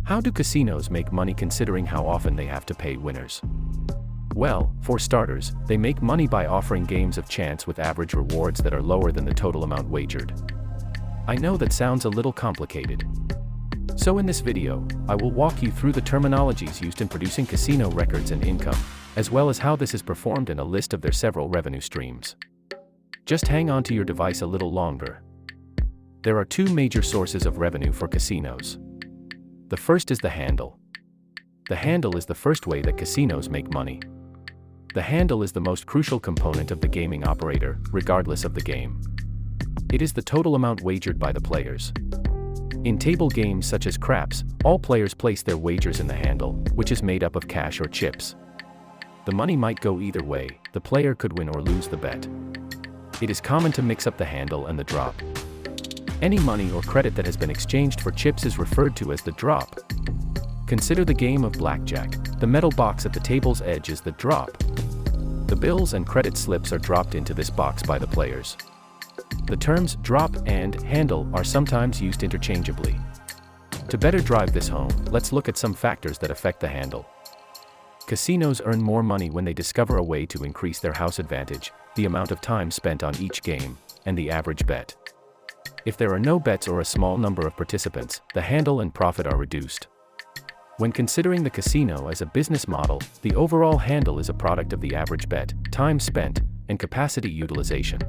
How do casinos make money considering how often they have to pay winners? Well, for starters, they make money by offering games of chance with average rewards that are lower than the total amount wagered. I know that sounds a little complicated. So in this video, I will walk you through the terminologies used in producing casino records and income, as well as how this is performed and a list of their several revenue streams. Just hang on to your device a little longer. There are two major sources of revenue for casinos. The first is the handle. The handle is the first way that casinos make money. The handle is the most crucial component of the gaming operator, regardless of the game. It is the total amount wagered by the players. In table games such as craps, all players place their wagers in the handle, which is made up of cash or chips. The money might go either way, the player could win or lose the bet. It is common to mix up the handle and the drop. Any money or credit that has been exchanged for chips is referred to as the drop. Consider the game of Blackjack. The metal box at the table's edge is the drop. The bills and credit slips are dropped into this box by the players. The terms drop and handle are sometimes used interchangeably. To better drive this home, let's look at some factors that affect the handle. Casinos earn more money when they discover a way to increase their house advantage, the amount of time spent on each game, and the average bet. If there are no bets or a small number of participants, the handle and profit are reduced. When considering the casino as a business model, the overall handle is a product of the average bet, time spent, and capacity utilization.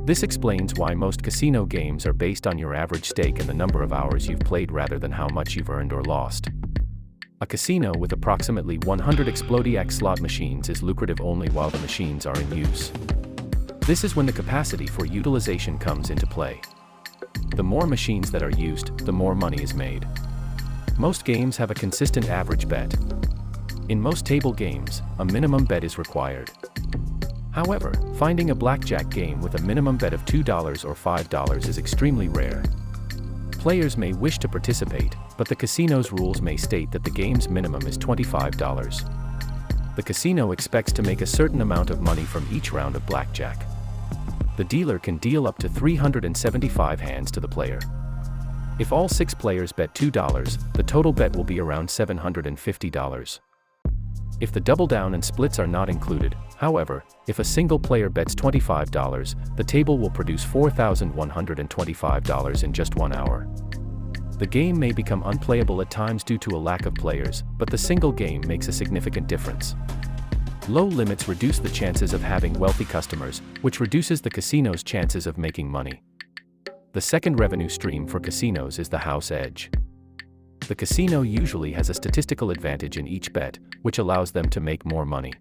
This explains why most casino games are based on your average stake and the number of hours you've played rather than how much you've earned or lost. A casino with approximately 100 Explodiac slot machines is lucrative only while the machines are in use. This is when the capacity for utilization comes into play. The more machines that are used, the more money is made. Most games have a consistent average bet. In most table games, a minimum bet is required. However, finding a blackjack game with a minimum bet of $2 or $5 is extremely rare. Players may wish to participate, but the casino's rules may state that the game's minimum is $25. The casino expects to make a certain amount of money from each round of blackjack. The dealer can deal up to 375 hands to the player. If all 6 players bet $2, the total bet will be around $750. If the double down and splits are not included, however, if a single player bets $25, the table will produce $4,125 in just 1 hour. The game may become unplayable at times due to a lack of players, but the single game makes a significant difference. Low limits reduce the chances of having wealthy customers, which reduces the casino's chances of making money. The second revenue stream for casinos is the house edge. The casino usually has a statistical advantage in each bet, which allows them to make more money.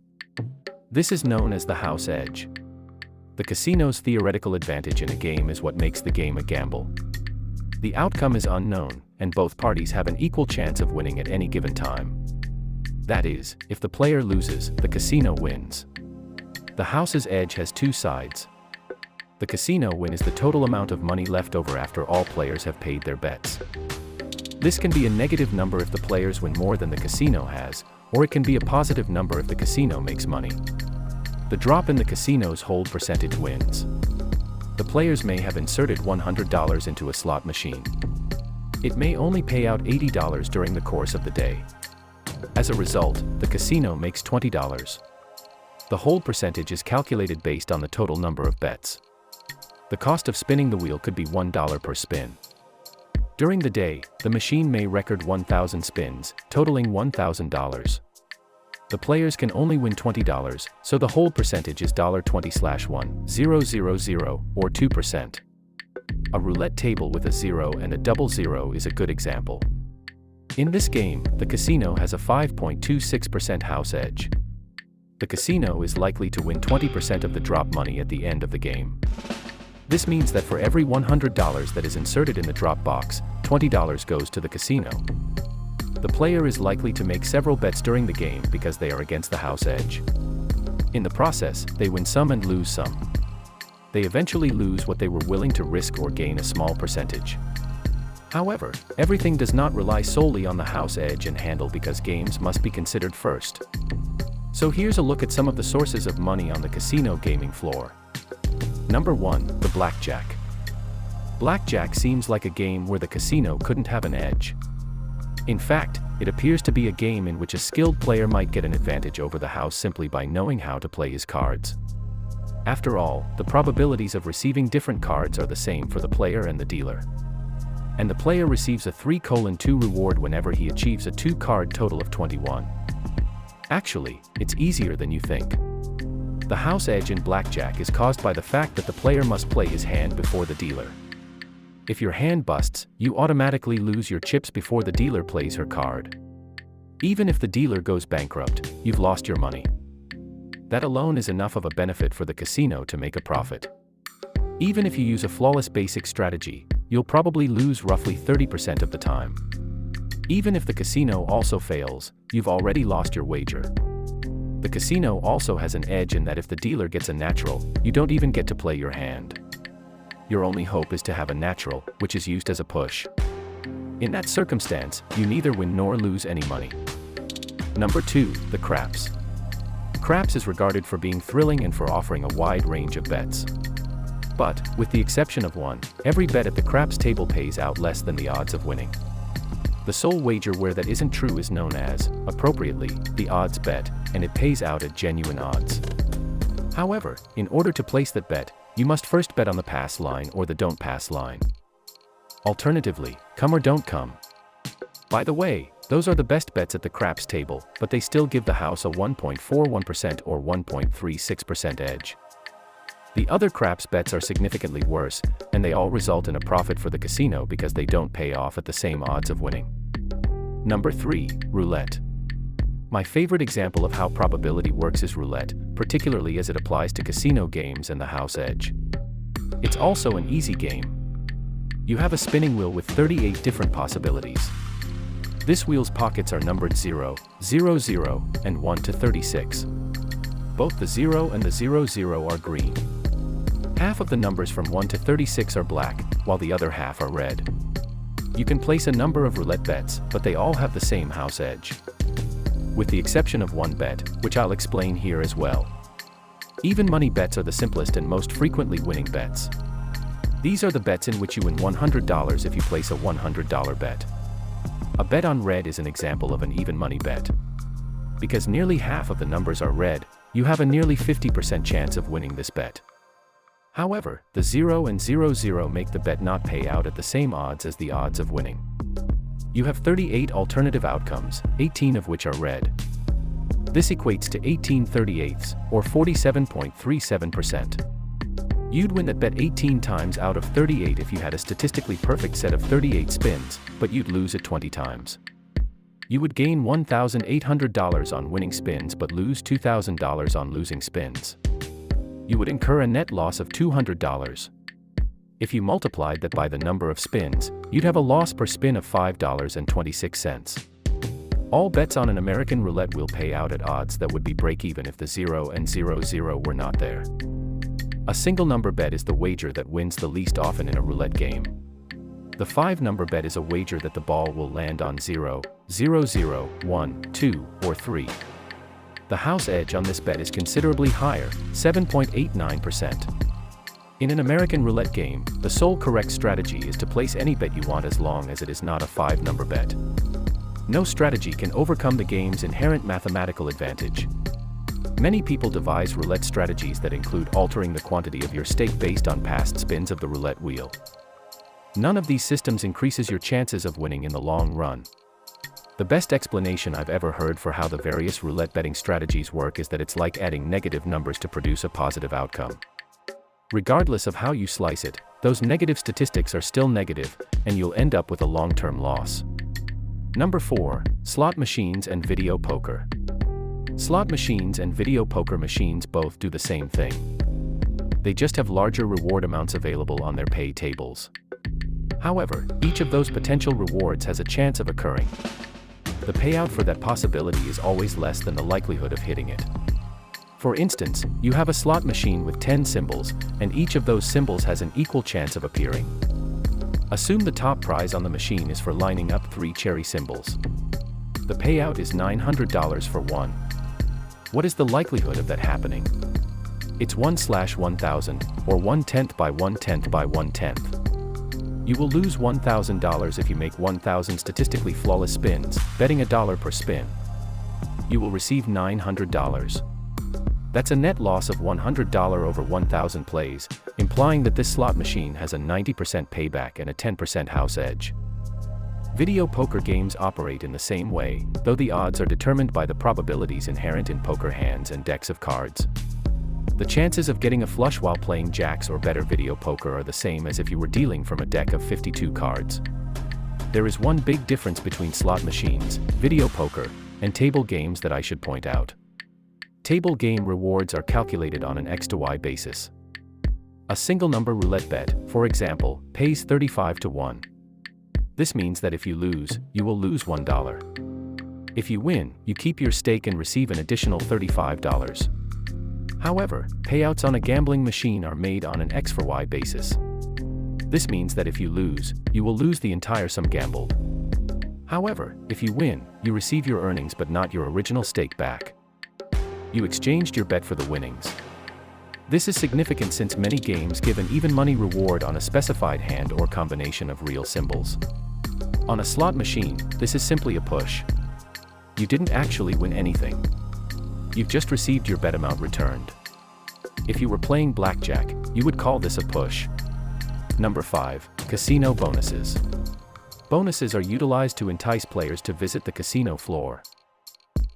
This is known as the house edge. The casino's theoretical advantage in a game is what makes the game a gamble. The outcome is unknown, and both parties have an equal chance of winning at any given time. That is, if the player loses, the casino wins. The house's edge has two sides. The casino win is the total amount of money left over after all players have paid their bets. This can be a negative number if the players win more than the casino has, or it can be a positive number if the casino makes money. The drop in the casino's hold percentage wins. The players may have inserted $100 into a slot machine. It may only pay out $80 during the course of the day. As a result, the casino makes $20. The hold percentage is calculated based on the total number of bets. The cost of spinning the wheel could be $1 per spin. During the day, the machine may record 1,000 spins, totaling $1,000. The players can only win $20, so the hold percentage is $20/1,000, or 2%. A roulette table with a 0 and a double 0 is a good example. In this game, the casino has a 5.26% house edge. The casino is likely to win 20% of the drop money at the end of the game. This means that for every $100 that is inserted in the drop box, $20 goes to the casino. The player is likely to make several bets during the game because they are against the house edge. In the process, they win some and lose some. They eventually lose what they were willing to risk or gain a small percentage. However, everything does not rely solely on the house edge and handle because games must be considered first. So here's a look at some of the sources of money on the casino gaming floor. Number 1, the blackjack. Blackjack seems like a game where the casino couldn't have an edge. In fact, it appears to be a game in which a skilled player might get an advantage over the house simply by knowing how to play his cards. After all, the probabilities of receiving different cards are the same for the player and the dealer. And the player receives a 3:2 reward whenever he achieves a 2-card total of 21. Actually, it's easier than you think. The house edge in blackjack is caused by the fact that the player must play his hand before the dealer. If your hand busts, you automatically lose your chips before the dealer plays her card. Even if the dealer goes bankrupt, you've lost your money. That alone is enough of a benefit for the casino to make a profit. Even if you use a flawless basic strategy, you'll probably lose roughly 30% of the time. Even if the casino also fails, you've already lost your wager. The casino also has an edge in that if the dealer gets a natural, you don't even get to play your hand. Your only hope is to have a natural, which is used as a push. In that circumstance, you neither win nor lose any money. Number 2, the craps. Craps is regarded for being thrilling and for offering a wide range of bets. But, with the exception of one, every bet at the craps table pays out less than the odds of winning. The sole wager where that isn't true is known as, appropriately, the odds bet, and it pays out at genuine odds. However, in order to place that bet, you must first bet on the pass line or the don't pass line. Alternatively, come or don't come. By the way, those are the best bets at the craps table, but they still give the house a 1.41% or 1.36% edge. The other craps bets are significantly worse, and they all result in a profit for the casino because they don't pay off at the same odds of winning. Number 3, roulette. My favorite example of how probability works is roulette, particularly as it applies to casino games and the house edge. It's also an easy game. You have a spinning wheel with 38 different possibilities. This wheel's pockets are numbered 0, 0, 0, and 1 to 36. Both the 0 and the 0, 0 are green. Half of the numbers from 1 to 36 are black, while the other half are red. You can place a number of roulette bets, but they all have the same house edge. With the exception of one bet, which I'll explain here as well. Even money bets are the simplest and most frequently winning bets. These are the bets in which you win $100 if you place a $100 bet. A bet on red is an example of an even money bet. Because nearly half of the numbers are red, you have a nearly 50% chance of winning this bet. However, the 0 and 0, 0 make the bet not pay out at the same odds as the odds of winning. You have 38 alternative outcomes, 18 of which are red. This equates to 18/38, or 47.37%. You'd win that bet 18 times out of 38 if you had a statistically perfect set of 38 spins, but you'd lose it 20 times. You would gain $1,800 on winning spins but lose $2,000 on losing spins. You would incur a net loss of $200. If you multiplied that by the number of spins, you'd have a loss per spin of $5.26. All bets on an American roulette will pay out at odds that would be break-even if the 0 and 0, 0 were not there. A single number bet is the wager that wins the least often in a roulette game. The 5-number bet is a wager that the ball will land on 0, 0, 0, 1, 2, or 3. The house edge on this bet is considerably higher, 7.89%. In an American roulette game, the sole correct strategy is to place any bet you want as long as it is not a 5-number bet. No strategy can overcome the game's inherent mathematical advantage. Many people devise roulette strategies that include altering the quantity of your stake based on past spins of the roulette wheel. None of these systems increases your chances of winning in the long run. The best explanation I've ever heard for how the various roulette betting strategies work is that it's like adding negative numbers to produce a positive outcome. Regardless of how you slice it, those negative statistics are still negative, and you'll end up with a long-term loss. Number 4, slot machines and video poker. Slot machines and video poker machines both do the same thing. They just have larger reward amounts available on their pay tables. However, each of those potential rewards has a chance of occurring. The payout for that possibility is always less than the likelihood of hitting it. For instance, you have a slot machine with 10 symbols, and each of those symbols has an equal chance of appearing. Assume the top prize on the machine is for lining up 3 cherry symbols. The payout is $900 for one. What is the likelihood of that happening? It's 1/1000, or 1/10 by 1/10 by 1/10. You will lose $1,000 if you make 1,000 statistically flawless spins, betting $1 per spin. You will receive $900. That's a net loss of $100 over 1,000 plays, implying that this slot machine has a 90% payback and a 10% house edge. Video poker games operate in the same way, though the odds are determined by the probabilities inherent in poker hands and decks of cards. The chances of getting a flush while playing jacks or better video poker are the same as if you were dealing from a deck of 52 cards. There is one big difference between slot machines, video poker, and table games that I should point out. Table game rewards are calculated on an X to Y basis. A single number roulette bet, for example, pays 35 to 1. This means that if you lose, you will lose $1. If you win, you keep your stake and receive an additional $35. However, payouts on a gambling machine are made on an X for Y basis. This means that if you lose, you will lose the entire sum gambled. However, if you win, you receive your earnings but not your original stake back. You exchanged your bet for the winnings. This is significant since many games give an even money reward on a specified hand or combination of real symbols. On a slot machine, this is simply a push. You didn't actually win anything. You've just received your bet amount returned. If you were playing blackjack, you would call this a push. Number 5. Casino bonuses. Bonuses are utilized to entice players to visit the casino floor.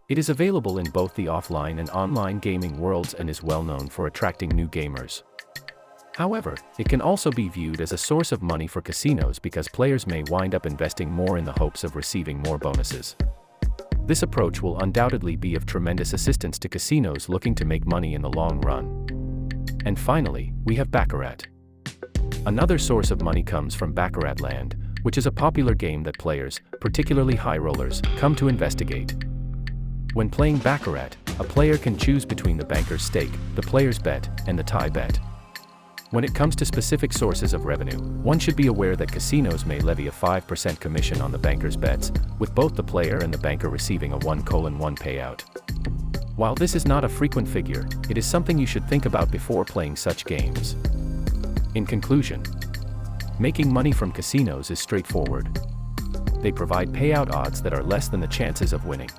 It is available in both the offline and online gaming worlds and is well known for attracting new gamers. However, it can also be viewed as a source of money for casinos because players may wind up investing more in the hopes of receiving more bonuses. This approach will undoubtedly be of tremendous assistance to casinos looking to make money in the long run. And finally, we have Baccarat. Another source of money comes from Baccarat Land, which is a popular game that players, particularly high rollers, come to investigate. When playing Baccarat, a player can choose between the banker's stake, the player's bet, and the tie bet. When it comes to specific sources of revenue, one should be aware that casinos may levy a 5% commission on the banker's bets, with both the player and the banker receiving a 1:1 payout. While this is not a frequent figure, it is something you should think about before playing such games. In conclusion, making money from casinos is straightforward. They provide payout odds that are less than the chances of winning.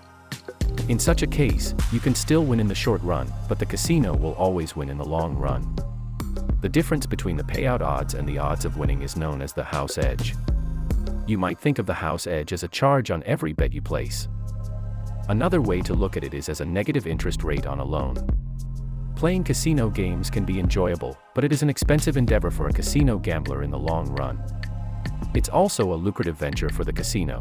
In such a case, you can still win in the short run, but the casino will always win in the long run. The difference between the payout odds and the odds of winning is known as the house edge. You might think of the house edge as a charge on every bet you place. Another way to look at it is as a negative interest rate on a loan. Playing casino games can be enjoyable, but it is an expensive endeavor for a casino gambler in the long run. It's also a lucrative venture for the casino.